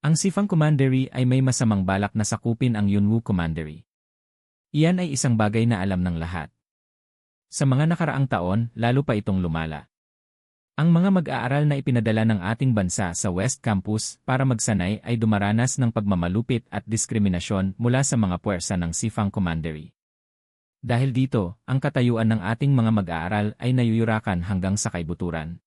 Ang Sifang Commandery ay may masamang balak na sakupin ang Yunwu Commandery. Iyan ay isang bagay na alam ng lahat. Sa mga nakaraang taon, lalo pa itong lumala. Ang mga mag-aaral na ipinadala ng ating bansa sa West Campus para magsanay ay dumaranas ng pagmamalupit at diskriminasyon mula sa mga puwersa ng Sifang Commandery. Dahil dito, ang katayuan ng ating mga mag-aaral ay nayuyurakan hanggang sa kaibuturan.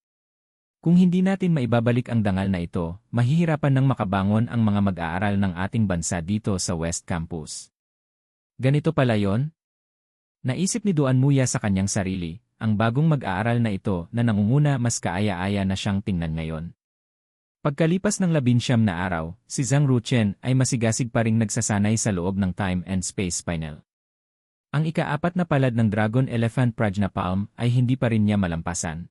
Kung hindi natin maibabalik ang dangal na ito, mahihirapan ng makabangon ang mga mag-aaral ng ating bansa dito sa West Campus. Ganito pala yon? Naisip ni Duan Muya sa kanyang sarili, ang bagong mag-aaral na ito na nangunguna mas kaaya-aya na siyang tingnan ngayon. Pagkalipas ng 19 na araw, si Zhang Ruchen ay masigasig pa ring nagsasanay sa loob ng Time and Space Spinel. Ang ika-4 na palad ng Dragon Elephant Prajna Palm ay hindi pa rin niya malampasan.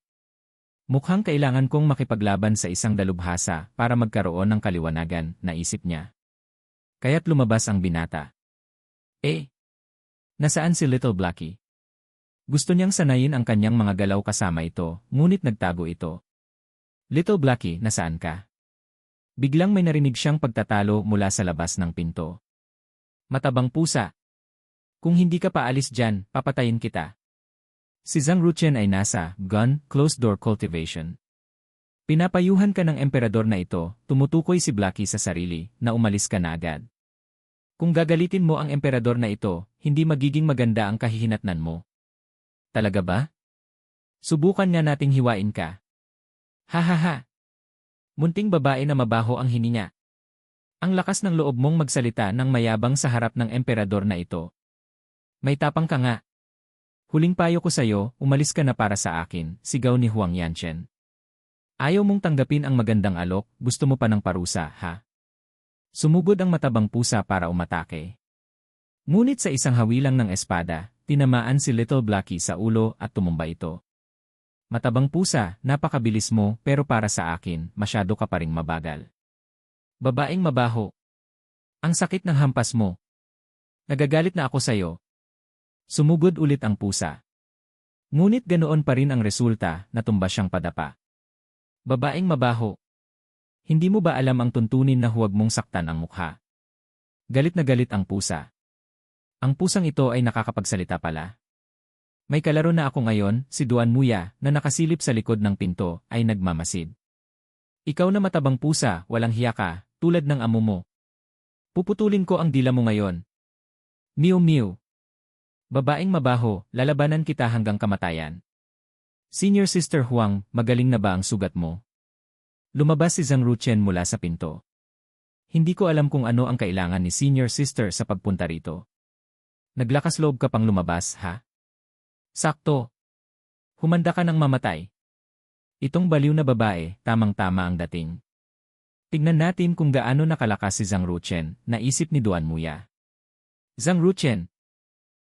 Mukhang kailangan kong makipaglaban sa isang dalubhasa para magkaroon ng kaliwanagan, naisip niya. Kaya't lumabas ang binata. Nasaan si Little Blackie? Gusto niyang sanayin ang kanyang mga galaw kasama ito, ngunit nagtago ito. Little Blackie, nasaan ka? Biglang may narinig siyang pagtatalo mula sa labas ng pinto. Matabang pusa. Kung hindi ka paalis dyan, papatayin kita. Si Zhang Ruchen ay nasa gun, closed-door cultivation. Pinapayuhan ka ng emperador na ito, tumutukoy si Blackie sa sarili, na umalis ka na agad. Kung gagalitin mo ang emperador na ito, hindi magiging maganda ang kahihinatnan mo. Talaga ba? Subukan nga nating hiwain ka. Ha. Munting babae na mabaho ang hininga. Ang lakas ng loob mong magsalita ng mayabang sa harap ng emperador na ito. May tapang ka nga. Huling payo ko sa'yo, umalis ka na para sa akin, sigaw ni Huang Yanchen. Ayaw mong tanggapin ang magandang alok, gusto mo pa ng parusa, ha? Sumugod ang matabang pusa para umatake. Ngunit sa isang hawilang ng espada, tinamaan si Little Blackie sa ulo at tumumba ito. Matabang pusa, napakabilis mo pero para sa akin, masyado ka pa ring mabagal. Babaeng mabaho. Ang sakit ng hampas mo. Nagagalit na ako sa'yo. Sumugod ulit ang pusa. Ngunit ganoon pa rin ang resulta, natumba siyang padapa. Babaeng mabaho. Hindi mo ba alam ang tuntunin na huwag mong saktan ang mukha? Galit na galit ang pusa. Ang pusang ito ay nakakapagsalita pala. May kalaro na ako ngayon, si Duan Muya, na nakasilip sa likod ng pinto, ay nagmamasid. Ikaw na matabang pusa, walang hiya ka, tulad ng amo mo. Puputulin ko ang dila mo ngayon. Mew mew. Babaeng mabaho, lalabanan kita hanggang kamatayan. Senior Sister Huang, magaling na ba ang sugat mo? Lumabas si Zhang Ruchen mula sa pinto. Hindi ko alam kung ano ang kailangan ni Senior Sister sa pagpunta rito. Naglakas loob ka pang lumabas, ha? Sakto. Humanda ka ng mamatay. Itong baliw na babae, tamang-tama ang dating. Tignan natin kung gaano nakalakas si Zhang Ruchen, naisip ni Duan Muya. Zhang Ruchen.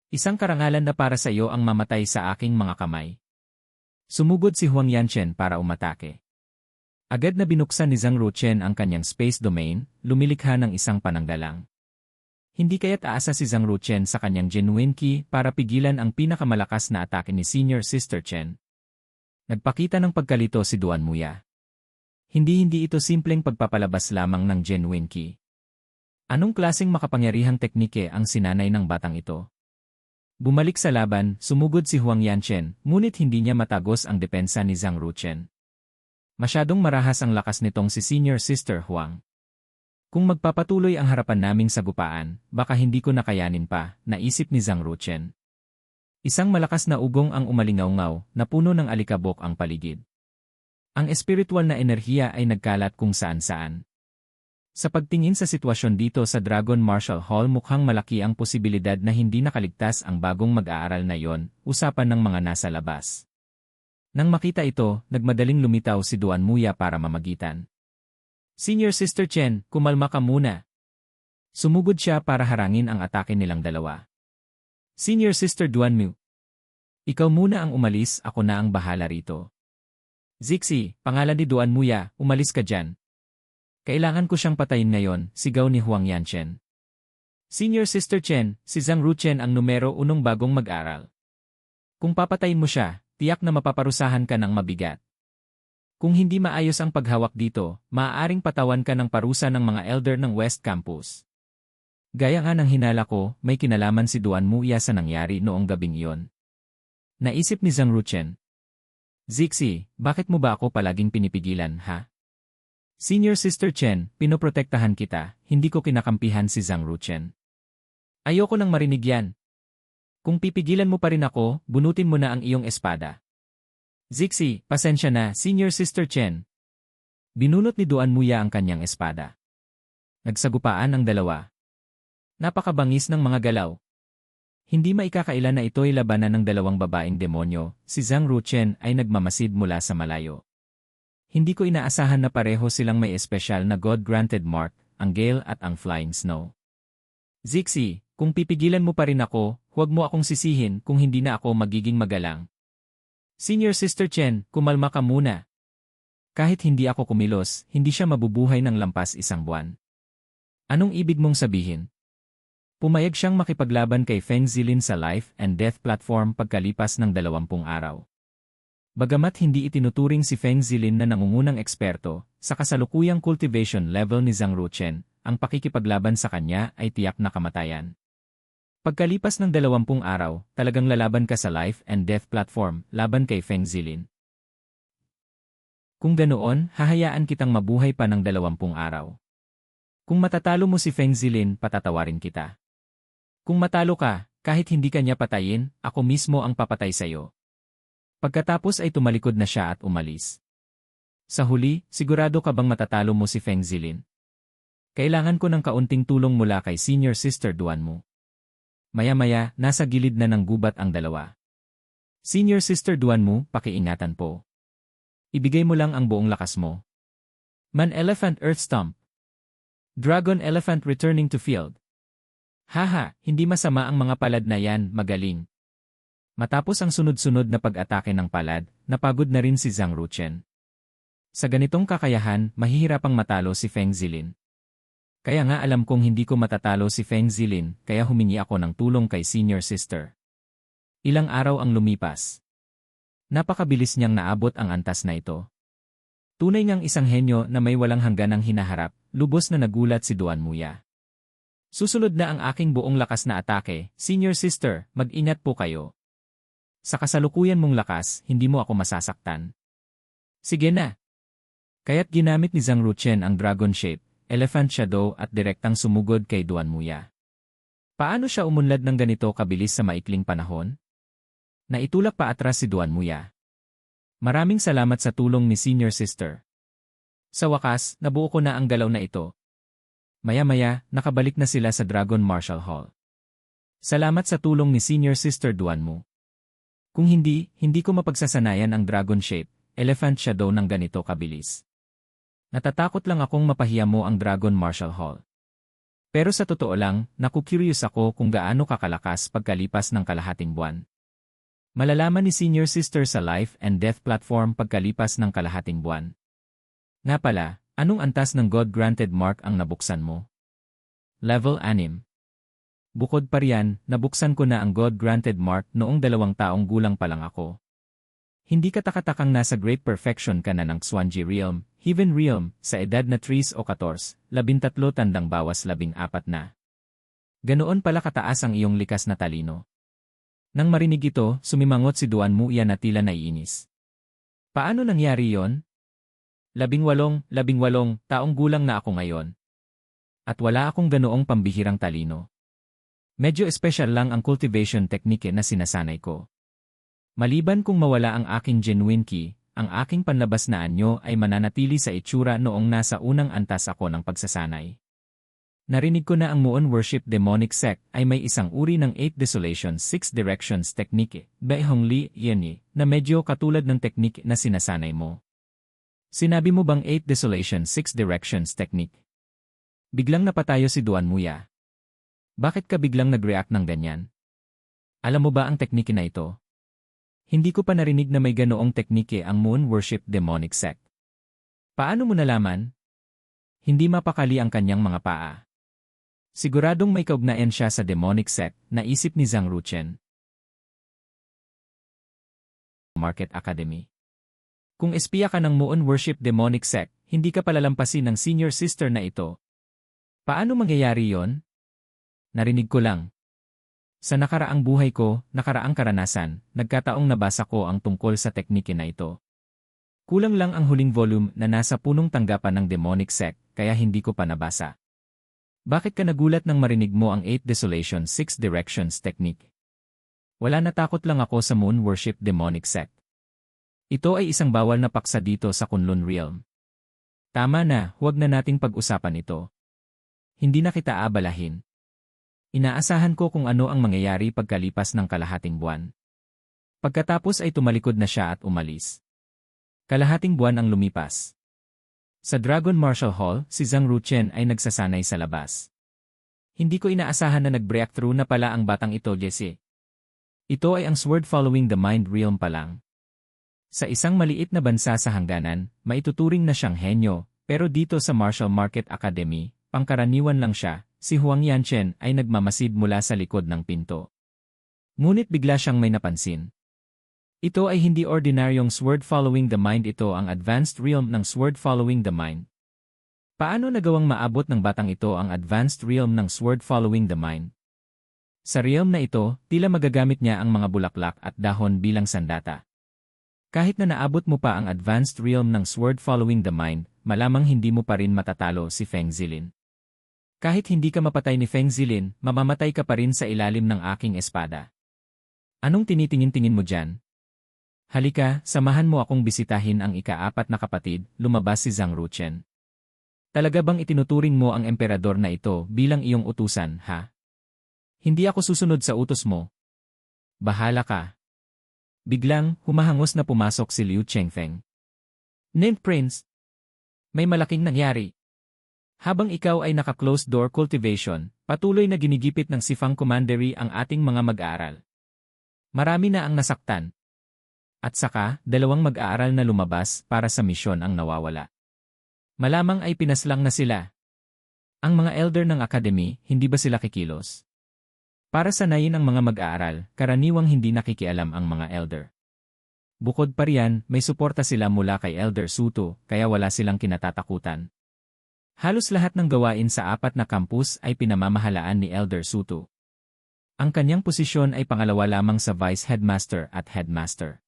Isang karangalan na para sa iyo ang mamatay sa aking mga kamay. Sumugod si Huang Yanchen para umatake. Agad na binuksan ni Zhang Ruchen ang kanyang space domain, lumilikha ng isang pananggalang. Hindi kaya't aasa si Zhang Ruchen sa kanyang genuine ki para pigilan ang pinakamalakas na atake ni Senior Sister Chen. Nagpakita ng pagkalito si Duan Muya. Hindi ito simpleng pagpapalabas lamang ng genuine ki. Anong klaseng makapangyarihang teknike ang sinanay ng batang ito? Bumalik sa laban, sumugod si Huang Yanchen, ngunit hindi niya matagos ang depensa ni Zhang Ruchen. Masyadong marahas ang lakas nitong si Senior Sister Huang. Kung magpapatuloy ang harapan naming sagupaan, baka hindi ko nakayanin pa, naisip ni Zhang Ruchen. Isang malakas na ugong ang umalingaw-ngaw, na puno ng alikabok ang paligid. Ang espiritual na enerhiya ay nagkalat kung saan-saan. Sa pagtingin sa sitwasyon dito sa Dragon Martial Hall, mukhang malaki ang posibilidad na hindi nakaligtas ang bagong mag-aaral na yon, usapan ng mga nasa labas. Nang makita ito, nagmadaling lumitaw si Duan Muya para mamagitan. Senior Sister Chen, kumalma ka muna. Sumugod siya para harangin ang atake nilang dalawa. Senior Sister Duan Mu. Ikaw muna ang umalis, ako na ang bahala rito. Zixi, pangalan ni Duan Muya, umalis ka dyan. Kailangan ko siyang patayin ngayon, sigaw ni Huang Yanchen. Senior Sister Chen, si Zhang Ruchen ang numero 1 bagong mag-aral. Kung papatayin mo siya, tiyak na mapaparusahan ka ng mabigat. Kung hindi maayos ang paghawak dito, maaaring patawan ka ng parusa ng mga elder ng West Campus. Gaya nga ng hinala ko, may kinalaman si Duan Muya sa nangyari noong gabing iyon. Naisip ni Zhang Ruchen. Zixi, bakit mo ba ako palaging pinipigilan, ha? Senior Sister Chen, pinoprotektahan kita, hindi ko kinakampihan si Zhang Ruchen. Ayoko nang marinig yan. Kung pipigilan mo pa rin ako, bunutin mo na ang iyong espada. Zixi, pasensya na, Senior Sister Chen. Binunot ni Duan Muya ang kanyang espada. Nagsagupaan ang dalawa. Napakabangis ng mga galaw. Hindi maikakailan na ito'y labanan ng dalawang babaeng demonyo, si Zhang Ruchen ay nagmamasid mula sa malayo. Hindi ko inaasahan na pareho silang may espesyal na God-granted mark, ang Gale at ang Flying Snow. Zixi, kung pipigilan mo pa rin ako, huwag mo akong sisihin kung hindi na ako magiging magalang. Senior Sister Chen, kumalma ka muna. Kahit hindi ako kumilos, hindi siya mabubuhay ng lampas isang buwan. Anong ibig mong sabihin? Pumayag siyang makipaglaban kay Feng Zilin sa Life and Death platform pagkalipas ng 20 araw. Bagamat hindi itinuturing si Feng Zilin na nangungunang eksperto, sa kasalukuyang cultivation level ni Zhang Ruchen, ang pakikipaglaban sa kanya ay tiyak na kamatayan. Pagkalipas ng 20 araw, talagang lalaban ka sa Life and Death platform, laban kay Feng Zilin. Kung ganoon, hahayaan kitang mabuhay pa ng 20 araw. Kung matatalo mo si Feng Zilin, patatawarin kita. Kung matalo ka, kahit hindi ka niya patayin, ako mismo ang papatay sa'yo. Pagkatapos ay tumalikod na siya at umalis. Sa huli, sigurado ka bang matatalo mo si Feng Zilin? Kailangan ko ng kaunting tulong mula kay Senior Sister Duan mo. Maya-maya, nasa gilid na ng gubat ang dalawa. Senior Sister Duan mo, pakiingatan po. Ibigay mo lang ang buong lakas mo. Man Elephant Earth Stomp. Dragon Elephant returning to field. Haha, hindi masama ang mga palad na yan, magaling. Matapos ang sunod-sunod na pag-atake ng palad, napagod na rin si Zhang Ruchen. Sa ganitong kakayahan, mahihirapang matalo si Feng Zilin. Kaya nga alam kong hindi ko matatalo si Feng Zilin, kaya humingi ako ng tulong kay Senior Sister. Ilang araw ang lumipas. Napakabilis niyang naabot ang antas na ito. Tunay ngang isang henyo na may walang hangganang hinaharap, lubos na nagulat si Duan Muya. Susunod na ang aking buong lakas na atake, Senior Sister, mag-ingat po kayo. Sa kasalukuyan mong lakas, hindi mo ako masasaktan. Sige na. Kaya't ginamit ni Zhang Ruchen ang Dragon Shape, Elephant Shadow at direktang sumugod kay Duan Muya. Paano siya umunlad ng ganito kabilis sa maikling panahon? Naitulak pa atras si Duan Muya. Maraming salamat sa tulong ni Senior Sister. Sa wakas, nabuo ko na ang galaw na ito. Maya-maya, nakabalik na sila sa Dragon Martial Hall. Salamat sa tulong ni Senior Sister Duan mo. Kung hindi ko mapagsasanayan ang Dragon Shape, Elephant Shadow ng ganito kabilis. Natatakot lang akong mapahiya mo ang Dragon Martial Hall. Pero sa totoo lang, naku-curious ako kung gaano kakalakas pagkalipas ng kalahating buwan. Malalaman ni Senior Sister sa Life and Death platform pagkalipas ng kalahating buwan. Nga pala, anong antas ng God-granted mark ang nabuksan mo? Level 6. Bukod pa riyan, nabuksan ko na ang God-granted mark noong 2 taong gulang pa lang ako. Hindi katakatakang nasa Great Perfection ka na ng Xuanji Realm, Heaven Realm, sa edad na 3 o 14, 13 tandang bawas 14 na. Ganoon pala kataas ang iyong likas na talino. Nang marinig ito, sumimangot si Duan Muya na tila naiinis. Paano nangyari yon? 18 taong gulang na ako ngayon. At wala akong ganoong pambihirang talino. Medyo espesyal lang ang cultivation technique na sinasanay ko. Maliban kung mawala ang aking genuine ki, ang aking panlabas na anyo ay mananatili sa itsura noong nasa unang antas ako ng pagsasanay. Narinig ko na ang Moon Worship Demonic Sect ay may isang uri ng 8 Desolation 6 Directions Technique, Bai Hong Li Yeni, na medyo katulad ng technique na sinasanay mo. Sinabi mo bang 8 Desolation 6 Directions Technique? Biglang napatayo si Duan Muya. Bakit ka biglang nag-react ng ganyan? Alam mo ba ang teknike na ito? Hindi ko pa narinig na may ganoong teknike ang Moon Worship Demonic Sect. Paano mo nalaman? Hindi mapakali ang kanyang mga paa. Siguradong may kaugnayan siya sa demonic sect, naisip ni Zhang Ruchen. Market Academy. Kung espiya ka ng Moon Worship Demonic Sect, hindi ka palalampasin ng senior sister na ito. Paano mangyayari yon? Narinig ko lang. Sa nakaraang buhay ko, nakaraang karanasan, nagkataong nabasa ko ang tungkol sa teknike na ito. Kulang lang ang huling volume na nasa punong tanggapan ng Demonic Sect, kaya hindi ko pa nabasa. Bakit ka nagulat nang marinig mo ang 8 Desolation 6 Directions technique? Wala, natakot lang ako sa Moon Worship Demonic Sect. Ito ay isang bawal na paksa dito sa Kunlun Realm. Tama na, huwag na nating pag-usapan ito. Hindi na kita abalahin. Inaasahan ko kung ano ang mangyayari pagkalipas ng kalahating buwan. Pagkatapos ay tumalikod na siya at umalis. Kalahating buwan ang lumipas. Sa Dragon Martial Hall, si Zhang Ruchen ay nagsasanay sa labas. Hindi ko inaasahan na nag-breakthrough na pala ang batang ito, Jesse. Ito ay ang Sword Following the Mind Realm pa lang. Sa isang maliit na bansa sa hangganan, maituturing na siyang henyo, pero dito sa Martial Market Academy, pangkaraniwan lang siya. Si Huang Yanchen ay nagmamasid mula sa likod ng pinto. Ngunit bigla siyang may napansin. Ito ay hindi ordinaryong Sword Following the Mind, ito ang Advanced Realm ng Sword Following the Mind. Paano nagawang maabot ng batang ito ang Advanced Realm ng Sword Following the Mind? Sa realm na ito, tila magagamit niya ang mga bulaklak at dahon bilang sandata. Kahit na naabot mo pa ang Advanced Realm ng Sword Following the Mind, malamang hindi mo pa rin matatalo si Feng Zilin. Kahit hindi ka mapatay ni Feng Zilin, mamamatay ka pa rin sa ilalim ng aking espada. Anong tinitingin-tingin mo dyan? Halika, samahan mo akong bisitahin ang ika-4 na kapatid, lumabas si Zhang Ruchen. Talaga bang itinuturing mo ang emperador na ito bilang iyong utusan, ha? Hindi ako susunod sa utos mo. Bahala ka. Biglang, humahangos na pumasok si Liu Chengfeng. Named Prince. May malaking nangyari. Habang ikaw ay naka-closed door cultivation, patuloy na ginigipit ng Sifang Commandery ang ating mga mag-aaral. Marami na ang nasaktan. At saka, 2 mag-aaral na lumabas para sa misyon ang nawawala. Malamang ay pinaslang na sila. Ang mga elder ng academy, hindi ba sila kikilos? Para sanayin ang mga mag-aaral, karaniwang hindi nakikialam ang mga elder. Bukod pa riyan, may suporta sila mula kay Elder Suto, kaya wala silang kinatatakutan. Halos lahat ng gawain sa 4 na campus ay pinamamahalaan ni Elder Suto. Ang kanyang posisyon ay pangalawa lamang sa Vice Headmaster at Headmaster.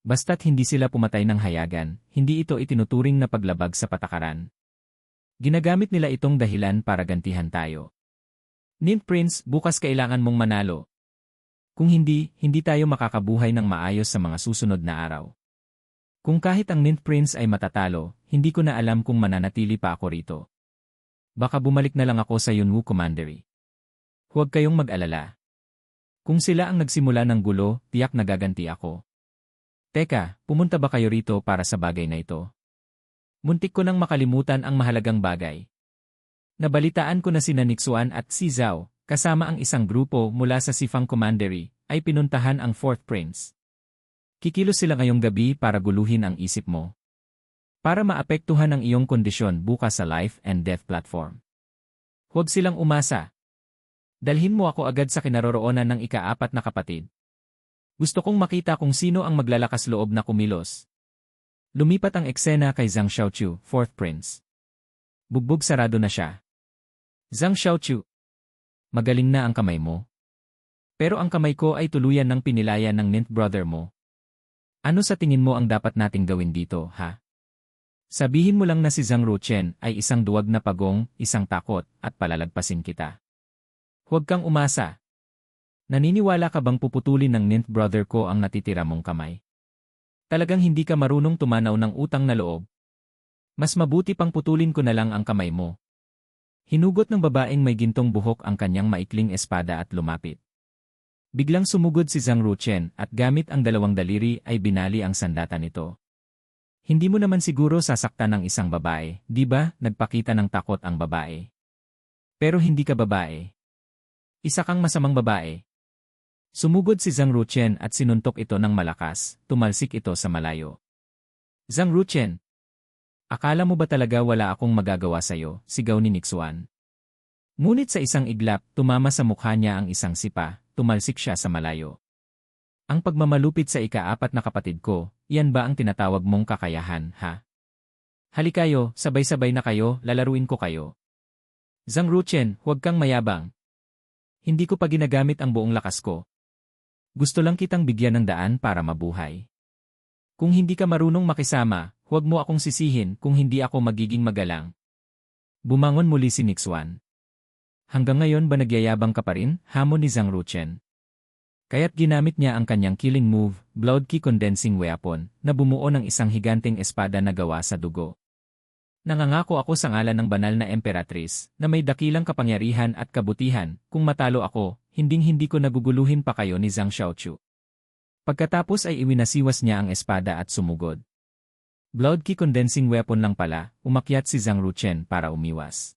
Basta't hindi sila pumatay ng hayagan, hindi ito itinuturing na paglabag sa patakaran. Ginagamit nila itong dahilan para gantihan tayo. Nint Prince, bukas kailangan mong manalo. Kung hindi, hindi tayo makakabuhay ng maayos sa mga susunod na araw. Kung kahit ang Nint Prince ay matatalo, hindi ko na alam kung mananatili pa ako rito. Baka bumalik na lang ako sa Yunwu Commandery. Huwag kayong mag-alala. Kung sila ang nagsimula ng gulo, tiyak nagaganti ako. Teka, pumunta ba kayo rito para sa bagay na ito? Muntik ko nang makalimutan ang mahalagang bagay. Nabalitaan ko na sina Nixuan at si Zhao, kasama ang isang grupo mula sa Sifang Commandery, ay pinuntahan ang 4th Prince. Kikilos sila ngayong gabi para guluhin ang isip mo. Para maapektuhan ang iyong kondisyon bukas sa life and death platform. Huwag silang umasa. Dalhin mo ako agad sa kinaroroonan ng ika-4 na kapatid. Gusto kong makita kung sino ang maglalakas loob na kumilos. Lumipat ang eksena kay Zhang Xiaochu, 4th Prince. Bugbog sarado na siya. Zhang Xiaochu. Magaling na ang kamay mo. Pero ang kamay ko ay tuluyan ng pinilaya ng Nint brother mo. Ano sa tingin mo ang dapat nating gawin dito, ha? Sabihin mo lang na si Zhang Ruchen ay isang duwag na pagong, isang takot, at palalagpasin kita. Huwag kang umasa. Naniniwala ka bang puputulin ng Nint brother ko ang natitira mong kamay? Talagang hindi ka marunong tumanaw ng utang na loob. Mas mabuti pang putulin ko na lang ang kamay mo. Hinugot ng babaeng may gintong buhok ang kanyang maikling espada at lumapit. Biglang sumugod si Zhang Ruchen at gamit ang 2 daliri ay binali ang sandata nito. Hindi mo naman siguro sasaktan ng isang babae, di ba? Nagpakita ng takot ang babae. Pero hindi ka babae. Isa kang masamang babae. Sumugod si Zhang Ruchen at sinuntok ito ng malakas, tumalsik ito sa malayo. Zhang Ruchen! Akala mo ba talaga wala akong magagawa sa'yo, sigaw ni Nixuan. Ngunit sa isang iglap, tumama sa mukha niya ang isang sipa, tumalsik siya sa malayo. Ang pagmamalupit sa ika-4 na kapatid ko, iyan ba ang tinatawag mong kakayahan, ha? Halikayo, sabay-sabay na kayo, lalaruin ko kayo. Zhang Ruchen, huwag kang mayabang. Hindi ko pa ginagamit ang buong lakas ko. Gusto lang kitang bigyan ng daan para mabuhay. Kung hindi ka marunong makisama, huwag mo akong sisihin kung hindi ako magiging magalang. Bumangon muli si Nixuan. Hanggang ngayon ba nagyayabang ka pa rin, hamon ni Zhang Ruchen? Kaya't ginamit niya ang kanyang killing move, Blood Ki Condensing Weapon, na bumuo ng isang higanteng espada na gawa sa dugo. Nangangako ako sa ngalan ng banal na Emperatrice, na may dakilang kapangyarihan at kabutihan, kung matalo ako, hinding-hindi ko naguguluhin pa kayo ni Zhang Xiaochu. Pagkatapos ay iwinasiwas niya ang espada at sumugod. Blood Ki Condensing Weapon lang pala, umakyat si Zhang Ruchen para umiwas.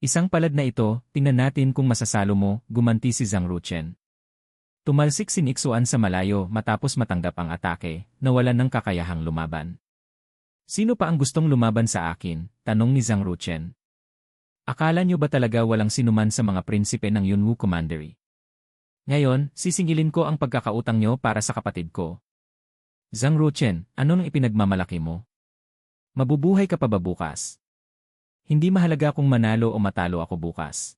Isang palad na ito, tingnan natin kung masasalo mo, gumanti si Zhang Ruchen. Tumalsik si Nixuan sa malayo matapos matanggap ang atake, nawalan ng kakayahang lumaban. Sino pa ang gustong lumaban sa akin? Tanong ni Zhang Ruchen. Akala niyo ba talaga walang sinuman sa mga prinsipe ng Yunwu Commandery? Ngayon, sisingilin ko ang pagkakautang niyo para sa kapatid ko. Zhang Ruchen, ano nang ipinagmamalaki mo? Mabubuhay ka pa ba bukas? Hindi mahalaga kung manalo o matalo ako bukas.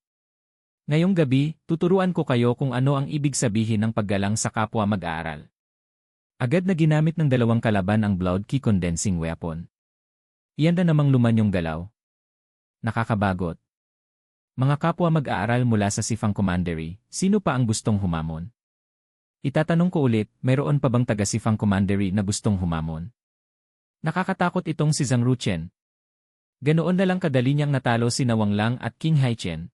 Ngayong gabi, tuturuan ko kayo kung ano ang ibig sabihin ng paggalang sa kapwa mag-aaral. Agad na ginamit ng dalawang kalaban ang Blood Ki Condensing Weapon. Iyan na namang lumanyong galaw. Nakakabagot. Mga kapwa mag-aaral mula sa Sifang Commandery, sino pa ang gustong humamon? Itatanong ko ulit, mayroon pa bang taga Sifang Commandery na gustong humamon? Nakakatakot itong si Zhang Ruchen. Ganoon na lang kadali niyang natalo si Wang Lang at King Haichen.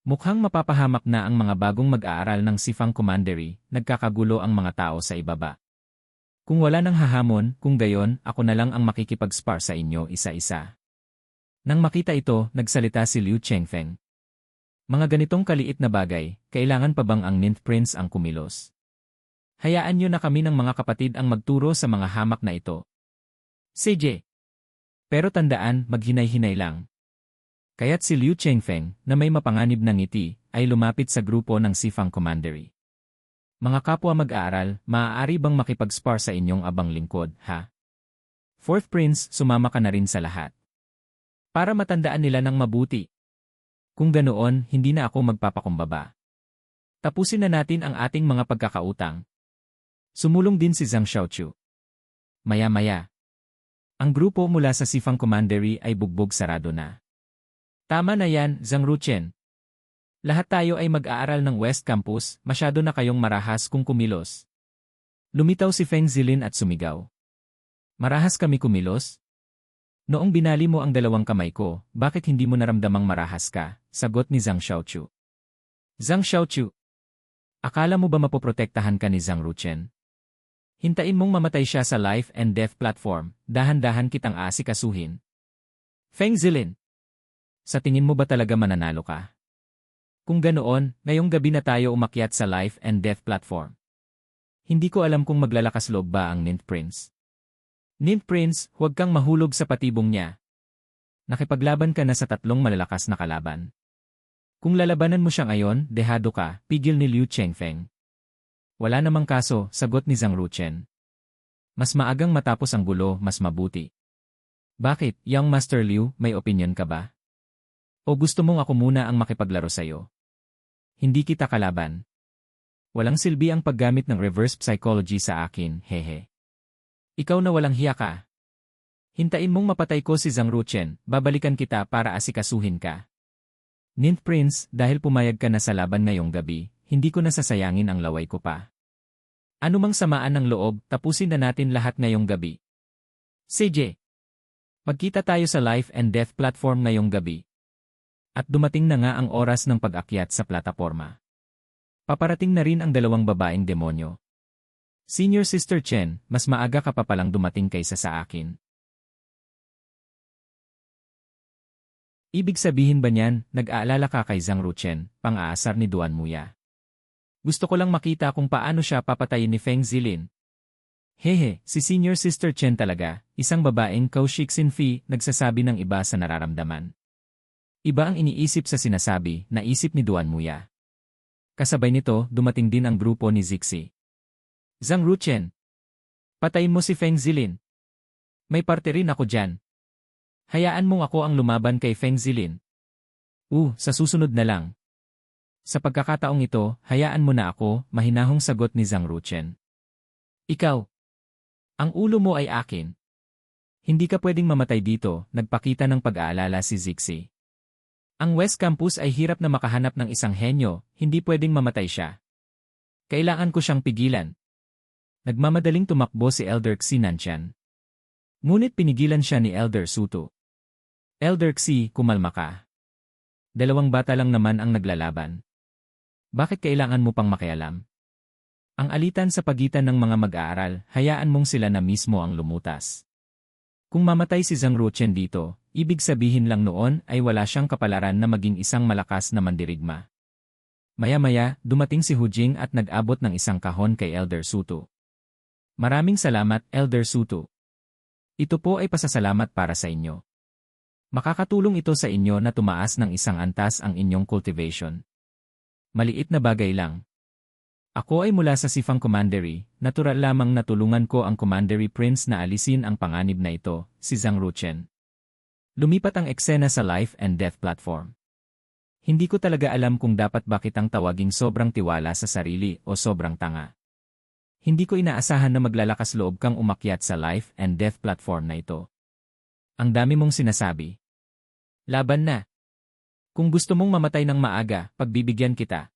Mukhang mapapahamak na ang mga bagong mag-aaral ng Sifang Commandery, nagkakagulo ang mga tao sa ibaba. Kung wala nang hahamon, kung gayon, ako na lang ang makikipag-spar sa inyo isa-isa. Nang makita ito, nagsalita si Liu Chengfeng. Mga ganitong kaliit na bagay, kailangan pa bang ang Ninth Prince ang kumilos? Hayaan niyo na kami ng mga kapatid ang magturo sa mga hamak na ito. CJ. Pero tandaan, maghinay-hinay lang. Kaya't si Liu Chengfeng, na may mapanganib na ngiti, ay lumapit sa grupo ng Sifang Commandery. Mga kapwa mag-aaral, maaari bang makipag-spar sa inyong abang lingkod, ha? Fourth Prince, sumama ka na rin sa lahat. Para matandaan nila ng mabuti. Kung ganoon, hindi na ako magpapakumbaba. Tapusin na natin ang ating mga pagkakautang. Sumulong din si Zhang Xiaochu. Maya-maya. Ang grupo mula sa Sifang Commandery ay bugbog sarado na. Tama na yan, Zhang Ruchen. Lahat tayo ay mag-aaral ng West Campus, masyado na kayong marahas kung kumilos. Lumitaw si Feng Zilin at sumigaw. Marahas kami kumilos? Noong binali mo ang dalawang kamay ko, bakit hindi mo naramdamang marahas ka? Sagot ni Zhang Xiaochu. Zhang Xiaochu, akala mo ba mapoprotektahan ka ni Zhang Ruchen? Hintayin mong mamatay siya sa life and death platform, dahan-dahan kitang aasikasuhin. Feng Zilin. Sa tingin mo ba talaga mananalo ka? Kung ganoon, ngayong gabi na tayo umakyat sa life and death platform. Hindi ko alam kung maglalakas loob ba ang Ninth Prince. Ninth Prince, huwag kang mahulog sa patibong niya. Nakipaglaban ka na sa 3 malalakas na kalaban. Kung lalabanan mo siya ngayon, dehado ka, pigil ni Liu Chengfeng. Wala namang kaso, sagot ni Zhang Ruchen. Mas maagang matapos ang gulo, mas mabuti. Bakit, young Master Liu, may opinion ka ba? O gusto mong ako muna ang makipaglaro sa'yo? Hindi kita kalaban. Walang silbi ang paggamit ng reverse psychology sa akin, hehe. Ikaw na walang hiya ka. Hintayin mong mapatay ko si Zhang Ruchen, babalikan kita para asikasuhin ka. Ninth Prince, dahil pumayag ka na sa laban ngayong gabi, hindi ko nasasayangin ang laway ko pa. Anumang samaan ng loob, tapusin na natin lahat ngayong gabi. CJ. Magkita tayo sa life and death platform ngayong gabi. At dumating na nga ang oras ng pag-akyat sa plataporma. Paparating na rin ang 2 babaeng demonyo. Senior Sister Chen, mas maaga ka pa palang dumating kaysa sa akin. Ibig sabihin ba niyan, nag-aalala ka kay Zhang Ruchen, pang-aasar ni Duan Muya? Gusto ko lang makita kung paano siya papatayin ni Feng Zilin. Hehe, si Senior Sister Chen talaga, isang babaeng Kaushik Sinfi, nagsasabi ng iba sa nararamdaman. Iba ang iniisip sa sinasabi, naisip ni Duan Muya. Kasabay nito, dumating din ang grupo ni Zixi. Zhang Ruchen, patayin mo si Feng Zilin. May parte rin ako dyan. Hayaan mong ako ang lumaban kay Feng Zilin. Sa susunod na lang. Sa pagkakataong ito, hayaan mo na ako, mahinahong sagot ni Zhang Ruchen. Ikaw, ang ulo mo ay akin. Hindi ka pwedeng mamatay dito, nagpakita ng pag-aalala si Zixi. Ang West Campus ay hirap na makahanap ng isang henyo, hindi pwedeng mamatay siya. Kailangan ko siyang pigilan. Nagmamadaling tumakbo si Elder Xi Nantian. Ngunit pinigilan siya ni Elder Suto. Elder Xi, kumalma ka. 2 bata lang naman ang naglalaban. Bakit kailangan mo pang makialam? Ang alitan sa pagitan ng mga mag-aaral, hayaan mong sila na mismo ang lumutas. Kung mamatay si Zhang Ruchen dito, ibig sabihin lang noon ay wala siyang kapalaran na maging isang malakas na mandirigma. Maya-maya, dumating si Hu Jing at nag-abot ng isang kahon kay Elder Suto. Maraming salamat, Elder Suto. Ito po ay pasasalamat para sa inyo. Makakatulong ito sa inyo na tumaas ng isang antas ang inyong cultivation. Maliit na bagay lang. Ako ay mula sa Sifang Commandery, natural lamang na tulungan ko ang Commandery Prince na alisin ang panganib na ito, si Zhang Ruchen. Lumipat ang eksena sa life and death platform. Hindi ko talaga alam kung dapat ba kitang tawaging sobrang tiwala sa sarili o sobrang tanga. Hindi ko inaasahan na maglalakas loob kang umakyat sa life and death platform na ito. Ang dami mong sinasabi. Laban na. Kung gusto mong mamatay ng maaga, pagbibigyan kita.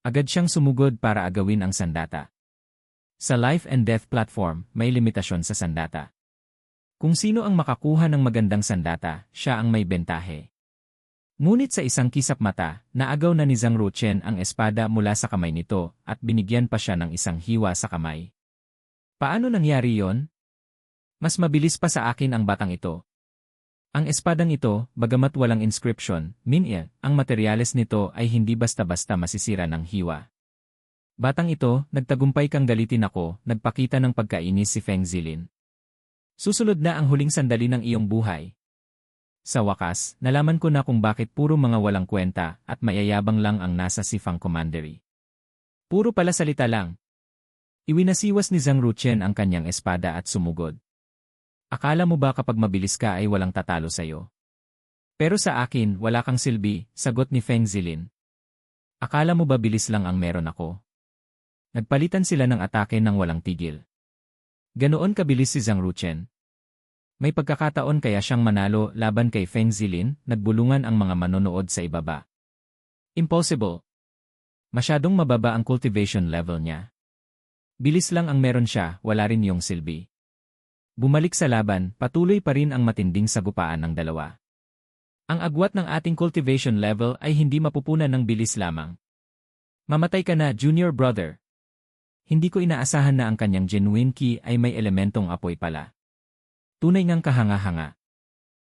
Agad siyang sumugod para agawin ang sandata. Sa life and death platform, may limitasyon sa sandata. Kung sino ang makakuha ng magandang sandata, siya ang may bentahe. Ngunit sa isang kisap mata, naagaw na ni Zhang Ruchen ang espada mula sa kamay nito at binigyan pa siya ng isang hiwa sa kamay. Paano nangyari yon? Mas mabilis pa sa akin ang batang ito. Ang espadang ito, bagamat walang inscription, ang materyales nito ay hindi basta-basta masisira ng hiwa. Batang ito, nagtagumpay kang galitin ako, nagpakita ng pagkainis si Feng Zilin. Susunod na ang huling sandali ng iyong buhay. Sa wakas, nalaman ko na kung bakit puro mga walang kwenta at mayayabang lang ang nasa Sifang Commandery. Puro pala salita lang. Iwinasiwas ni Zhang Ruchen ang kanyang espada at sumugod. Akala mo ba kapag mabilis ka ay walang tatalo sa'yo? Pero sa akin, wala kang silbi, sagot ni Feng Zilin. Akala mo ba bilis lang ang meron ako? Nagpalitan sila ng atake ng walang tigil. Ganoon kabilis si Zhang Ruchen. May pagkakataon kaya siyang manalo laban kay Feng Zilin, nagbulungan ang mga manonood sa ibaba. Impossible. Masyadong mababa ang cultivation level niya. Bilis lang ang meron siya, wala rin yung silbi. Bumalik sa laban, patuloy pa rin ang matinding sagupaan ng dalawa. Ang agwat ng ating cultivation level ay hindi mapupunan ng bilis lamang. Mamatay ka na, junior brother. Hindi ko inaasahan na ang kanyang genuine ki ay may elementong apoy pala. Tunay ngang kahanga-hanga.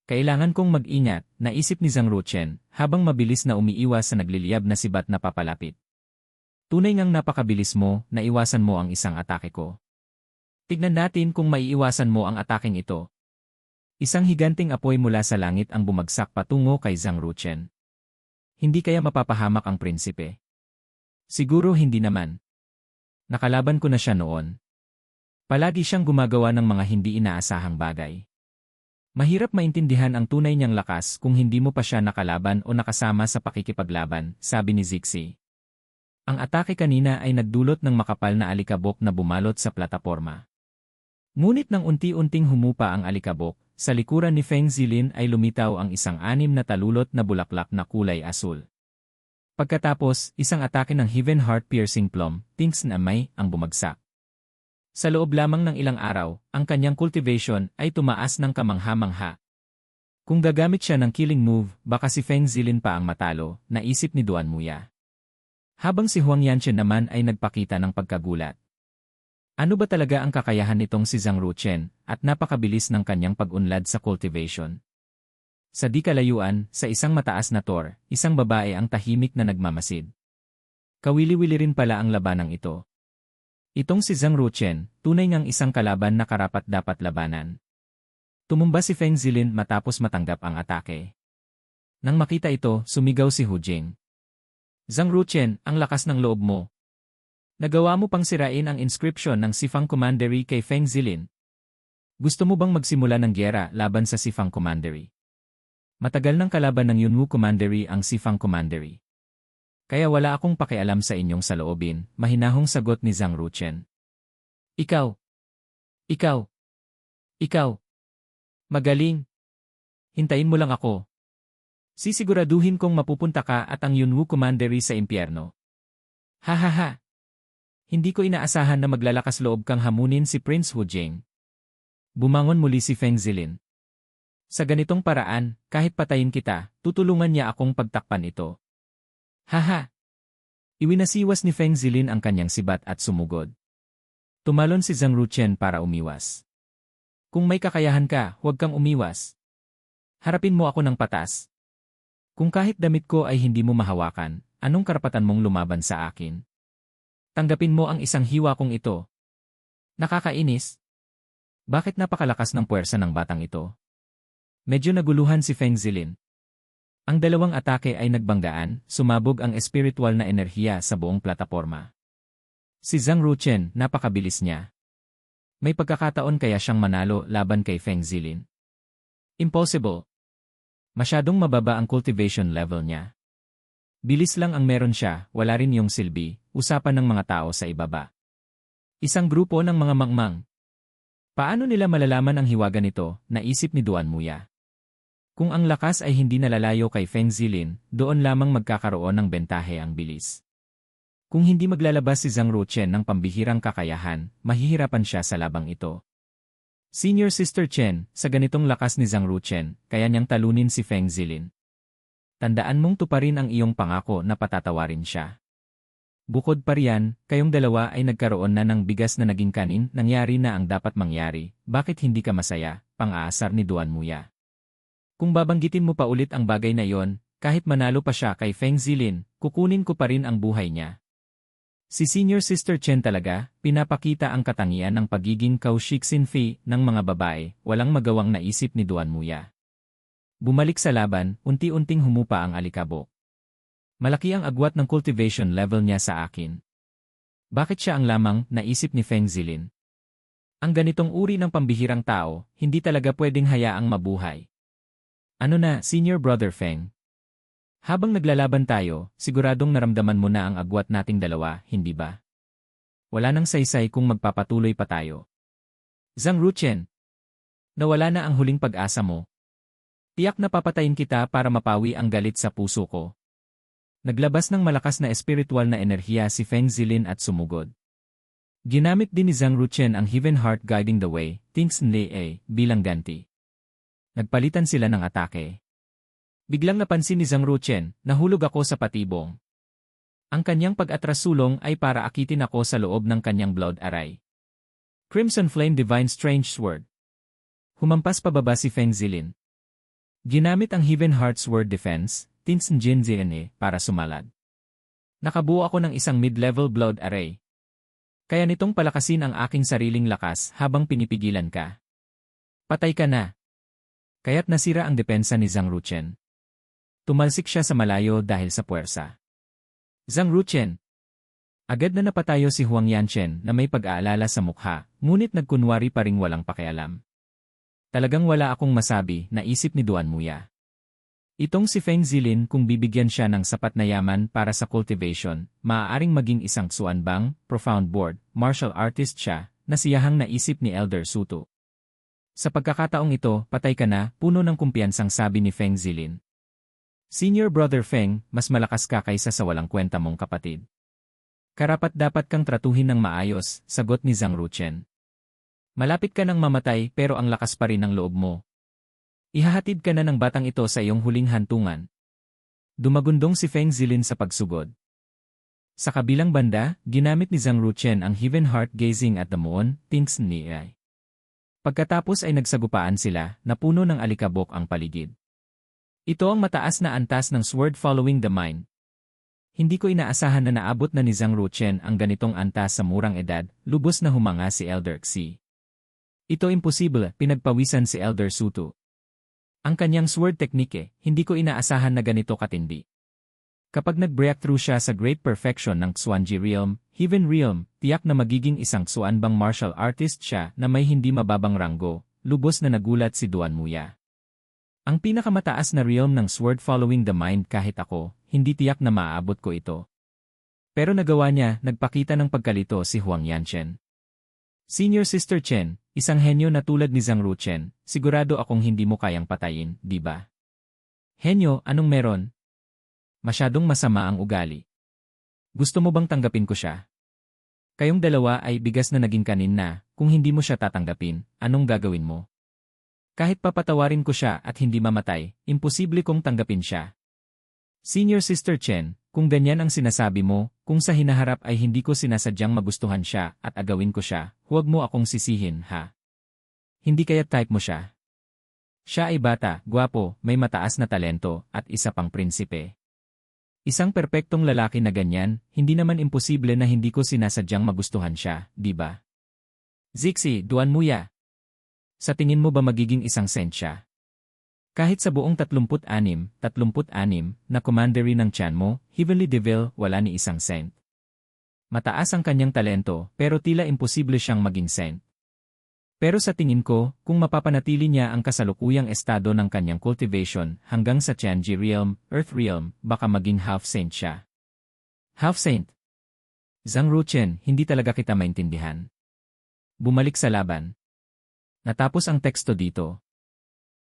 Kailangan kong mag-ingat, naisip ni Zhang Ruchen, habang mabilis na umiiwas sa nagliliyab na sibat na papalapit. Tunay ngang napakabilis mo, naiwasan mo ang isang atake ko. Tignan natin kung maiiwasan mo ang ataking ito. Isang higanting apoy mula sa langit ang bumagsak patungo kay Zhang Ruchen. Hindi kaya mapapahamak ang prinsipe? Siguro hindi naman. Nakalaban ko na siya noon. Palagi siyang gumagawa ng mga hindi inaasahang bagay. Mahirap maintindihan ang tunay niyang lakas kung hindi mo pa siya nakalaban o nakasama sa pakikipaglaban, sabi ni Zixi. Ang atake kanina ay nagdulot ng makapal na alikabok na bumalot sa plataporma. Ngunit nang unti-unting humupa ang alikabok, sa likuran ni Feng Zilin ay lumitaw ang isang 6 na talulot na bulaklak na kulay asul. Pagkatapos, isang atake ng Heaven Heart Piercing Plum, Tinks na may, ang bumagsak. Sa loob lamang ng ilang araw, ang kanyang cultivation ay tumaas ng kamangha-mangha. Kung gagamit siya ng killing move, baka si Feng Zilin pa ang matalo, naisip ni Duan Muya. Habang si Huang Yanchen naman ay nagpakita ng pagkagulat. Ano ba talaga ang kakayahan nitong si Zhang Ruchen at napakabilis ng kanyang pag-unlad sa cultivation? Sa di kalayuan, sa isang mataas na tor, isang babae ang tahimik na nagmamasid. Kawili-wili rin pala ang labanang ito. Itong si Zhang Ruchen, tunay ngang isang kalaban na karapat-dapat labanan. Tumumba si Feng Zilin matapos matanggap ang atake. Nang makita ito, sumigaw si Hu Jing. Zhang Ruchen, ang lakas ng loob mo. Nagawa mo pang sirain ang inscription ng Sifang Commandery kay Feng Zilin. Gusto mo bang magsimula ng gyera laban sa Sifang Commandery? Matagal ng kalaban ng Yunwu Commandery ang Sifang Commandery. Kaya wala akong pakialam sa inyong saloobin, mahinahong sagot ni Zhang Ruchen. Ikaw. Ikaw. Ikaw. Magaling. Hintayin mo lang ako. Sisiguraduhin kong mapupunta ka at ang Yunwu Commandery sa impyerno. Ha ha ha. Hindi ko inaasahan na maglalakas loob kang hamunin si Prince Hu Jing. Bumangon muli si Feng Zilin. Sa ganitong paraan, kahit patayin kita, tutulungan niya akong pagtakpan ito. Haha! Iwinasiwas ni Feng Zilin ang kanyang sibat at sumugod. Tumalon si Zhang Ruchen para umiwas. Kung may kakayahan ka, huwag kang umiwas. Harapin mo ako ng patas. Kung kahit damit ko ay hindi mo mahawakan, anong karapatan mong lumaban sa akin? Tanggapin mo ang isang hiwa kong ito. Nakakainis. Bakit napakalakas ng puwersa ng batang ito? Medyo naguluhan si Feng Zilin. Ang dalawang atake ay nagbanggaan, sumabog ang espiritual na enerhiya sa buong plataporma. Si Zhang Ruchen, napakabilis niya. May pagkakataon kaya siyang manalo laban kay Feng Zilin. Impossible. Masyadong mababa ang cultivation level niya. Bilis lang ang meron siya, wala rin yung silbi, usapan ng mga tao sa ibaba. Isang grupo ng mga mangmang. Paano nila malalaman ang hiwaga nito, naisip ni Duan Muya. Kung ang lakas ay hindi nalalayo kay Feng Zilin, doon lamang magkakaroon ng bentahe ang bilis. Kung hindi maglalabas si Zhang Ruchen ng pambihirang kakayahan, mahihirapan siya sa labang ito. Senior Sister Chen, sa ganitong lakas ni Zhang Ruchen, kaya niyang talunin si Feng Zilin. Tandaan mong tuparin ang iyong pangako na patatawarin siya. Bukod pa riyan, kayong dalawa ay nagkaroon na ng bigas na naging kanin, nangyari na ang dapat mangyari, bakit hindi ka masaya, pang-aasar ni Duan Muya. Kung babanggitin mo pa ulit ang bagay na yon, kahit manalo pa siya kay Feng Zilin, kukunin ko pa rin ang buhay niya. Si Senior Sister Chen talaga, pinapakita ang katangian ng pagiging Kaushik-Sinfi ng mga babae, walang magawang naisip ni Duan Muya. Bumalik sa laban, unti-unting humupa ang alikabok. Malaki ang agwat ng cultivation level niya sa akin. Bakit siya ang lamang, naisip ni Feng Zilin. Ang ganitong uri ng pambihirang tao, hindi talaga pwedeng hayaang mabuhay. Ano na, Senior Brother Feng? Habang naglalaban tayo, siguradong naramdaman mo na ang agwat nating dalawa, hindi ba? Wala nang saysay kung magpapatuloy pa tayo. Zhang Ruchen, nawala na ang huling pag-asa mo. Tiyak na papatayin kita para mapawi ang galit sa puso ko. Naglabas ng malakas na espiritual na enerhiya si Feng Zilin at sumugod. Ginamit din ni Zhang Ruchen ang Heaven Heart Guiding the Way, Tings Nle bilang ganti. Nagpalitan sila ng atake. Biglang napansin ni Zhang Ruchen, nahulog ako sa patibong. Ang kanyang pag-atras sulong ay para akitin ako sa loob ng kanyang blood aray. Crimson Flame Divine Strange Sword. Humampas pababa si Feng Zilin. Ginamit ang Heaven Heart Sword Defense, Tins Njin Zne, para sumalad. Nakabuo ako ng isang mid-level blood array. Kaya nitong palakasin ang aking sariling lakas habang pinipigilan ka. Patay ka na. Kaya't nasira ang depensa ni Zhang Ruchen. Tumalsik siya sa malayo dahil sa puwersa. Zhang Ruchen. Agad na napatayo si Huang Yanchen na may pag-aalala sa mukha, ngunit nagkunwari pa ring walang pakialam. Talagang wala akong masabi, naisip ni Duan Muya. Itong si Feng Zilin kung bibigyan siya ng sapat na yaman para sa cultivation, maaaring maging isang Xuanbang, profound board, martial artist siya, na siyahang naisip ni Elder Suto. Sa pagkakataong ito, patay ka na, puno ng kumpiyansang sabi ni Feng Zilin. Senior Brother Feng, mas malakas ka kaysa sa walang kwenta mong kapatid. Karapat-dapat kang tratuhin ng maayos, sagot ni Zhang Ruchen. Malapit ka nang mamatay pero ang lakas pa rin ng loob mo. Ihahatid ka na ng batang ito sa iyong huling hantungan. Dumagundong si Feng Zilin sa pagsugod. Sa kabilang banda, ginamit ni Zhang Ruchen ang Heaven Heart Gazing at the Moon, Tings Nle. Pagkatapos ay nagsagupaan sila, na puno ng alikabok ang paligid. Ito ang mataas na antas ng Sword Following the Mind. Hindi ko inaasahan na naabot na ni Zhang Ruchen ang ganitong antas sa murang edad, lubos na humanga si Elder Xi. Ito imposible, pinagpawisan si Elder Suto. Ang kanyang sword teknike, hindi ko inaasahan na ganito katindi. Kapag nag-breakthrough siya sa great perfection ng Xuanji Realm, Heaven Realm, tiyak na magiging isang suanbang martial artist siya na may hindi mababang ranggo, lubos na nagulat si Duan Muya. Ang pinakamataas na realm ng sword following the mind kahit ako, hindi tiyak na maaabot ko ito. Pero nagawa niya, nagpakita ng pagkalito si Huang Yanchen. Senior Sister Chen, isang henyo na tulad ni Zhang Ruchen, sigurado akong hindi mo kayang patayin, di ba? Henyo, anong meron? Masyadong masama ang ugali. Gusto mo bang tanggapin ko siya? Kayong dalawa ay bigas na naging kanin na, kung hindi mo siya tatanggapin, anong gagawin mo? Kahit papatawarin ko siya at hindi mamatay, imposible kong tanggapin siya. Senior Sister Chen, kung ganyan ang sinasabi mo, kung sa hinaharap ay hindi ko sinasadyang magustuhan siya at agawin ko siya, huwag mo akong sisihin, ha? Hindi kaya type mo siya? Siya ay bata, gwapo, may mataas na talento, at isa pang prinsipe. Isang perpektong lalaki na ganyan, hindi naman imposible na hindi ko sinasadyang magustuhan siya, di ba? Zixi, Duan Muya. Sa tingin mo ba magiging isang saint siya? Kahit sa buong 36 na commandery ng tiyan mo, Heavenly Devil, wala ni isang saint. Mataas ang kanyang talento, pero tila imposible siyang maging saint. Pero sa tingin ko, kung mapapanatili niya ang kasalukuyang estado ng kanyang cultivation hanggang sa Tianji Realm, Earth Realm, baka maging half-saint siya. Half-saint? Zhang Ruchen, hindi talaga kita maintindihan. Bumalik sa laban. Natapos ang teksto dito.